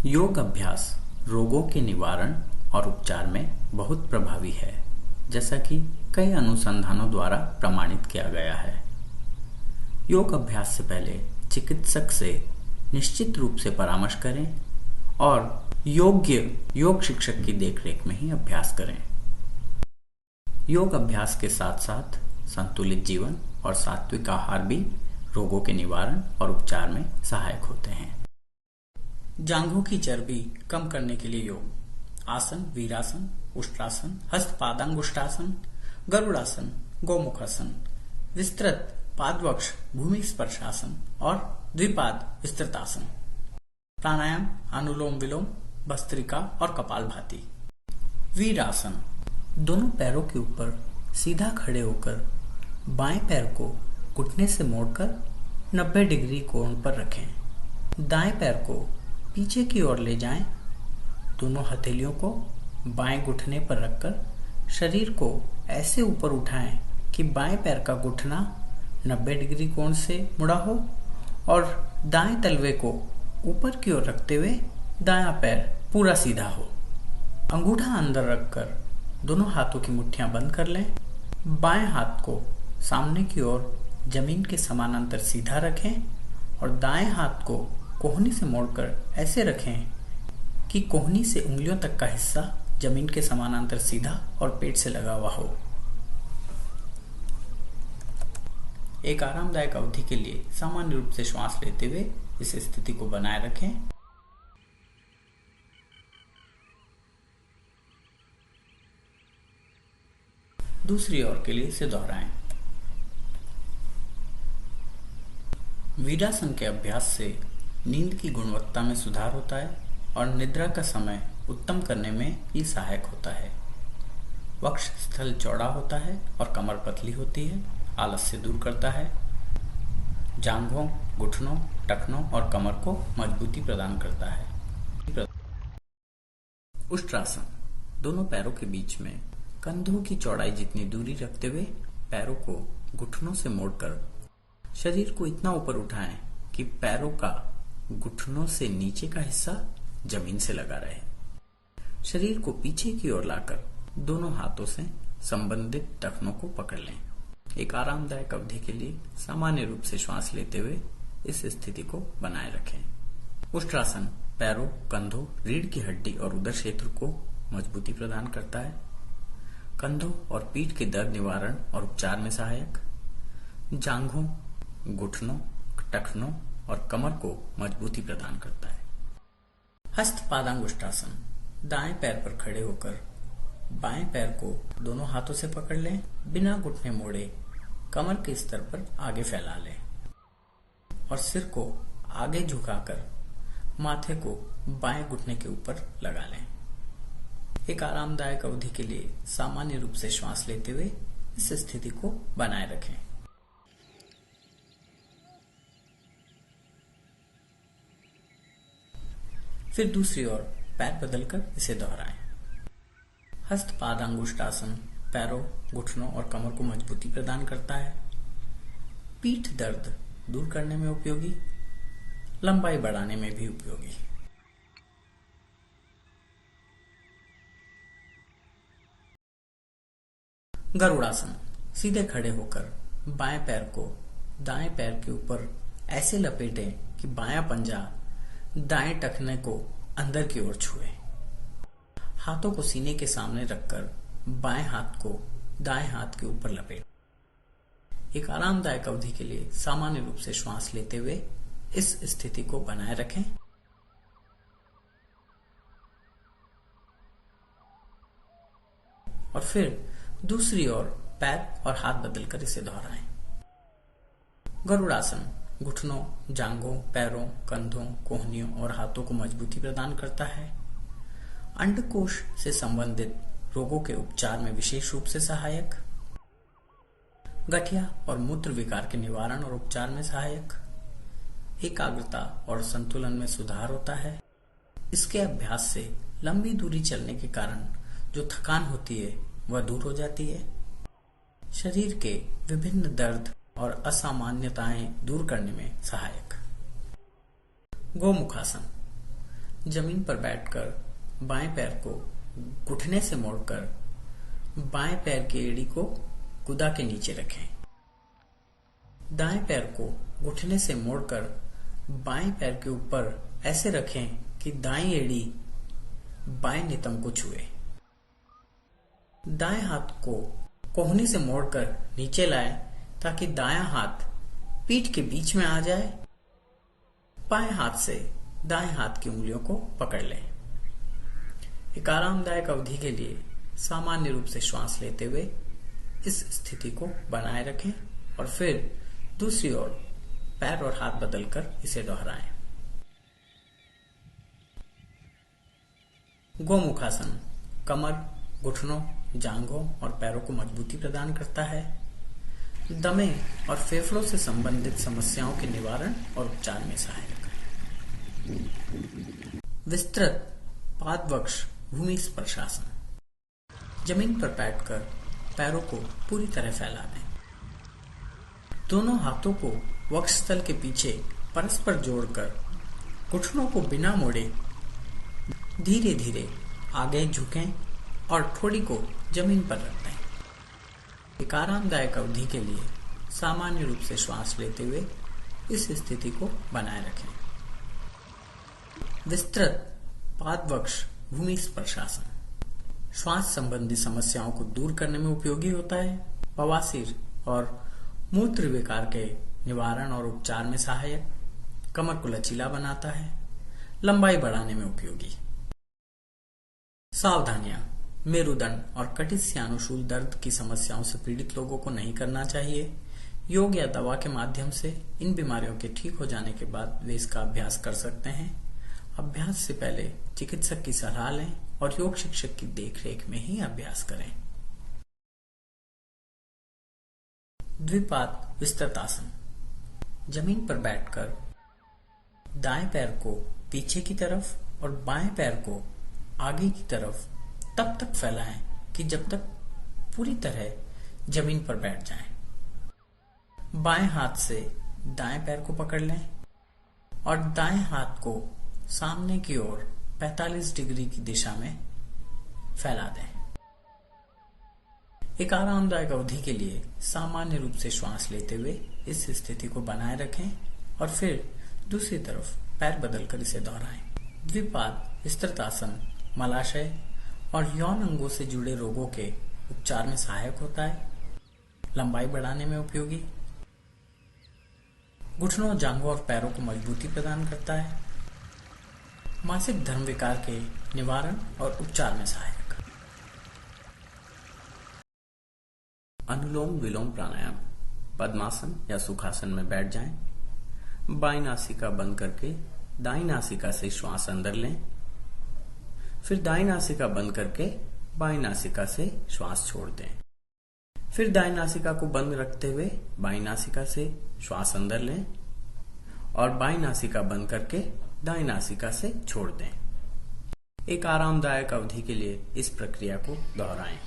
योग अभ्यास रोगों के निवारण और उपचार में बहुत प्रभावी है, जैसा कि कई अनुसंधानों द्वारा प्रमाणित किया गया है। योग अभ्यास से पहले चिकित्सक से निश्चित रूप से परामर्श करें और योग्य योग शिक्षक की देखरेख में ही अभ्यास करें। योग अभ्यास के साथ साथ संतुलित जीवन और सात्विक आहार भी रोगों के निवारण और उपचार में सहायक होते हैं। जांघों की चर्बी कम करने के लिए योग आसन, वीरासन, उष्ट्रासन, हस्तपादांगुष्ठासन, गरुड़ासन, गोमुखासन, विस्तृत पादवक्ष भूमि स्पर्शासन और द्विपाद विस्तृतासन, प्राणायाम, अनुलोम विलोम, भस्त्रिका और कपालभाति। वीरासन, दोनों पैरों के ऊपर सीधा खड़े होकर बाएं पैर को घुटने से मोड़कर 90 डिग्री कोण पर रखें। दाएं पैर को पीछे की ओर ले जाएं। दोनों हथेलियों को बाएं घुटने पर रखकर शरीर को ऐसे ऊपर उठाएं कि बाएं पैर का घुटना 90 डिग्री कोण से मुड़ा हो और दाएं तलवे को ऊपर की ओर रखते हुए दायां पैर पूरा सीधा हो। अंगूठा अंदर रखकर दोनों हाथों की मुट्ठियां बंद कर लें। बाएं हाथ को सामने की ओर जमीन के समानांतर सीधा रखें और दाएं हाथ को कोहनी से मोड़कर ऐसे रखें कि कोहनी से उंगलियों तक का हिस्सा जमीन के समानांतर सीधा और पेट से लगा हुआ हो। एक आरामदायक अवधि के लिए सामान्य रूप से श्वास लेते हुए इस स्थिति को बनाए रखें। दूसरी ओर के लिए इसे दोहराएं। वीरासन के अभ्यास से नींद की गुणवत्ता में सुधार होता है और निद्रा का समय उत्तम करने में ये सहायक होता है। वक्ष स्थल चौड़ा होता है और कमर पतली होती है, आलस्य दूर करता है। जांघों, घुटनों, टखनों और कमर को मजबूती प्रदान करता है। उष्ट्रासन, दोनों पैरों के बीच में कंधों की चौड़ाई जितनी दूरी रखते हुए पैरों को घुटनों से मोड़कर शरीर को इतना ऊपर उठाएं कि पैरों का घुटनों से नीचे का हिस्सा जमीन से लगा रहे। शरीर को पीछे की ओर लाकर दोनों हाथों से संबंधित टखनों को पकड़ लें। एक आरामदायक अवधि के लिए सामान्य रूप से श्वास लेते हुए इस स्थिति को बनाए रखें। उष्ट्रासन पैरों, कंधों, रीढ़ की हड्डी और उदर क्षेत्र को मजबूती प्रदान करता है। कंधों और पीठ के दर्द निवारण और उपचार में सहायक। जांघों, घुटनों, टखनों और कमर को मजबूती प्रदान करता है। हस्तपादांगुष्ठासन, दाएं पैर पर खड़े होकर बाएं पैर को दोनों हाथों से पकड़ लें। बिना घुटने मोड़े कमर के स्तर पर आगे फैला लें और सिर को आगे झुकाकर माथे को बाएं घुटने के ऊपर लगा लें। एक आरामदायक अवधि के लिए सामान्य रूप से श्वास लेते हुए इस स्थिति को बनाए रखें। फिर दूसरी ओर पैर बदलकर इसे दोहराएं। हस्तपादांगुष्ठासन पैरों, घुटनों और कमर को मजबूती प्रदान करता है। पीठ दर्द दूर करने में उपयोगी, लंबाई बढ़ाने में भी उपयोगी। गरुड़ासन, सीधे खड़े होकर बाएं पैर को दाएं पैर के ऊपर ऐसे लपेटें कि बायां पंजा दाएं टखने को अंदर की ओर छुए। हाथों को सीने के सामने रखकर बाएं हाथ को दाएं हाथ के ऊपर लपेट। एक आरामदायक अवधि के लिए सामान्य रूप से श्वास लेते हुए इस स्थिति को बनाए रखें। और फिर दूसरी ओर पैर और हाथ बदलकर इसे दोहराएं। गरुड़ासन घुटनों, जांघों, पैरों, कंधों, कोहनियों और हाथों को मजबूती प्रदान करता है। अंडकोश से संबंधित रोगों के उपचार में विशेष रूप से सहायक। गठिया और मूत्र विकार के निवारण और उपचार में सहायक। एकाग्रता और संतुलन में सुधार होता है। इसके अभ्यास से लंबी दूरी चलने के कारण जो थकान होती है वह दूर हो जाती है। शरीर के विभिन्न दर्द और असामान्यताएं दूर करने में सहायक। गोमुखासन जमीन पर बैठकर बाएं पैर को घुटने से मोड़कर बाएं पैर की एड़ी को गुदा के नीचे रखें। दाएं पैर को घुटने से मोड़कर बाएं पैर के ऊपर ऐसे रखें कि दाईं एड़ी बाएं नितंब को छुए। दाएं हाथ को कोहनी से मोड़कर नीचे लाएं ताकि दायां हाथ पीठ के बीच में आ जाए। बाएं हाथ से दाएं हाथ की उंगलियों को पकड़ लें। एक आरामदायक अवधि के लिए सामान्य रूप से श्वास लेते हुए इस स्थिति को बनाए रखें और फिर दूसरी ओर पैर और हाथ बदलकर इसे दोहराएं। गोमुखासन कमर, घुटनों, जांघों और पैरों को मजबूती प्रदान करता है। दमे और फेफड़ों से संबंधित समस्याओं के निवारण और उपचार में सहायक है। विस्तृत पादवक्ष भूमि स्पर्शासन। जमीन पर बैठकर पैरों को पूरी तरह फैला दें। दोनों हाथों को वक्षस्थल के पीछे परस्पर जोड़कर घुटनों को बिना मोड़े धीरे धीरे आगे झुकें और ठोड़ी को जमीन पर रख दें। एक आरामदायक अवधि के लिए सामान्य रूप से श्वास लेते हुए इस स्थिति को बनाए रखें। विस्तृत पादवक्ष भूमि स्पर्शासन श्वास संबंधी समस्याओं को दूर करने में उपयोगी होता है। बवासीर और मूत्र विकार के निवारण और उपचार में सहायक, कमर को लचीला बनाता है, लंबाई बढ़ाने में उपयोगी। सावधानियां। मेरुदंड और कटिस्यानुशूल दर्द की समस्याओं से पीड़ित लोगों को नहीं करना चाहिए। योग या दवा के माध्यम से इन बीमारियों के ठीक हो जाने के बाद वे इसका अभ्यास कर सकते हैं। अभ्यास से पहले चिकित्सक की सलाह लें और योग शिक्षक की देखरेख में ही अभ्यास करें। द्विपाद विस्तृतासन। जमीन पर बैठकर दाएं पैर को पीछे की तरफ और बाएं पैर को आगे की तरफ तब तक फैलाएं कि जब तक पूरी तरह जमीन पर बैठ जाएं। बाएं हाथ से दाएं पैर को पकड़ लें और दाएं हाथ को सामने की ओर 45 डिग्री की दिशा में फैला दें। एक आरामदायक अवधि के लिए सामान्य रूप से श्वास लेते हुए इस स्थिति को बनाए रखें और फिर दूसरी तरफ पैर बदलकर इसे दोहराएं। द्विपाद विस्तृतासन मलाशय और यौन अंगों से जुड़े रोगों के उपचार में सहायक होता है, लंबाई बढ़ाने में उपयोगी, घुटनों, जांघों और पैरों को मजबूती प्रदान करता है, मासिक धर्म विकार के निवारण और उपचार में सहायक। अनुलोम विलोम प्राणायाम। पद्मासन या सुखासन में बैठ जाएं। बाईं नासिका बंद करके दाईं नासिका से श्वास अंदर लें। फिर दाईं नासिका बंद करके बाईं नासिका से श्वास छोड़ दें। फिर दाईं नासिका को बंद रखते हुए बाईं नासिका से श्वास अंदर लें और बाईं नासिका बंद करके दाईं नासिका से छोड़ दें। एक आरामदायक अवधि के लिए इस प्रक्रिया को दोहराएं।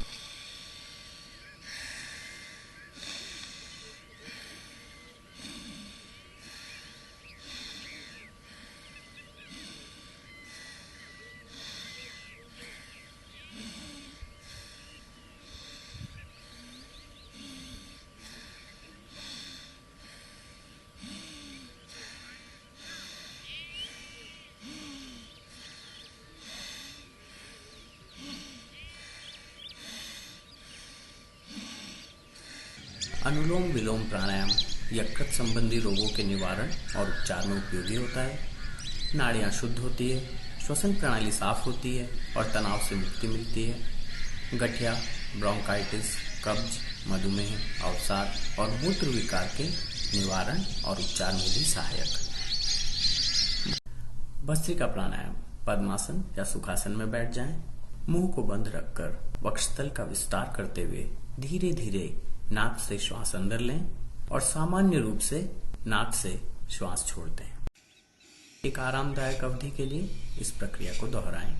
अनुलोम विलोम प्राणायाम यकृत संबंधी रोगों के निवारण और उपचार में उपयोगी होता है। नाड़ियां शुद्ध होती है, श्वसन प्रणाली साफ होती है और तनाव से मुक्ति मिलती है। गठिया, ब्रोंकाइटिस, कब्ज, मधुमेह, अवसाद और मूत्र विकार के निवारण और उपचार में भी सहायक। भस्त्रिका प्राणायाम। पद्मासन या सुखासन में बैठ जाएं। मुंह को बंद रखकर वक्षस्थल का विस्तार करते हुए धीरे धीरे नाक से श्वास अंदर लें और सामान्य रूप से नाक से श्वास छोड़ दें। एक आरामदायक अवधि के लिए इस प्रक्रिया को दोहराएं।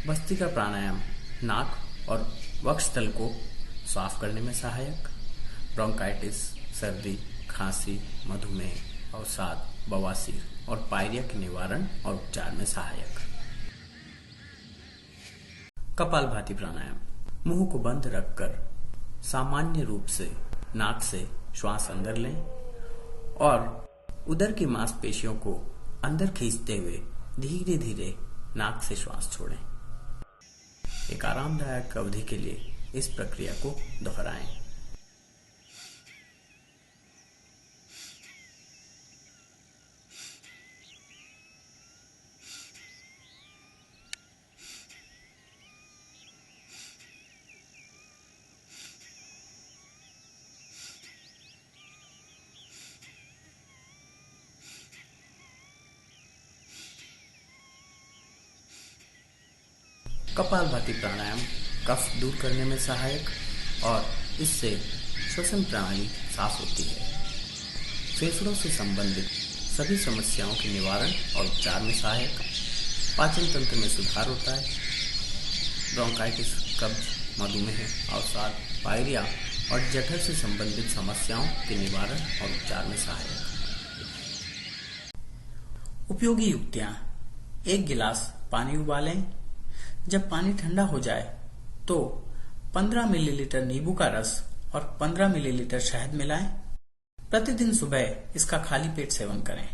भस्त्रिका प्राणायाम नाक और वक्षस्थल को साफ करने में सहायक, ब्रोंकाइटिस, सर्दी, खांसी, मधुमेह, अवसाद, बवासीर और पायरिया के निवारण और उपचार में सहायक। कपालभाति प्राणायाम मुंह को बंद रखकर सामान्य रूप से नाक से श्वास अंदर लें और उदर की मांसपेशियों को अंदर खींचते हुए धीरे धीरे नाक से श्वास छोड़ें। एक आरामदायक अवधि के लिए इस प्रक्रिया को दोहराएं। कपालभाति प्राणायाम कफ दूर करने में सहायक और इससे श्वसन प्रणाली साफ होती है। फेफड़ों से संबंधित सभी समस्याओं के निवारण और उपचार में सहायक, पाचन तंत्र में सुधार होता है, ब्रोंकाइटिस, कब्ज, मधुमेह, अवसाद, पायरिया और जठर से संबंधित समस्याओं के निवारण और उपचार में सहायक। उपयोगी युक्तियां: 1 गिलास पानी उबालें। जब पानी ठंडा हो जाए तो 15 मिलीलीटर नींबू का रस और 15 मिलीलीटर शहद मिलाएं। प्रतिदिन सुबह इसका खाली पेट सेवन करें।